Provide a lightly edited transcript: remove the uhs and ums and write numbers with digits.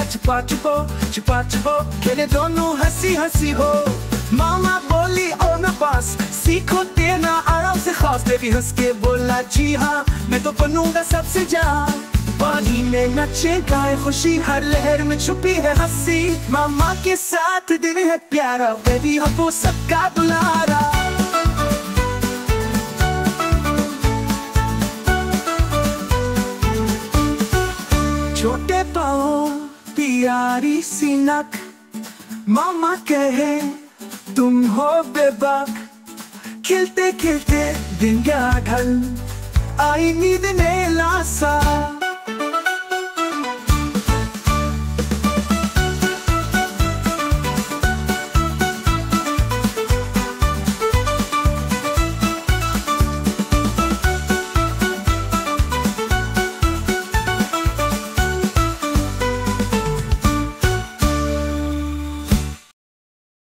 छुपा छुपो छुपा छुपो खेले दोनों हंसी हंसी हो। मामा बोली और मैं पास सीखो देना आराम से खास। बेबी हंस के बोला जी हाँ मैं तो बनूंगा सबसे जान। पानी में नचे गाए खुशी हर लहर में छुपी है हंसी। मामा के साथ दिन है प्यारा बेबी हो सबका दुलारा। छोटे पाँव प्यारी सी नक मामा कहे तुम हो बेबाक। खिलते खिलते दिन गया ढल आई नींद ने लासा।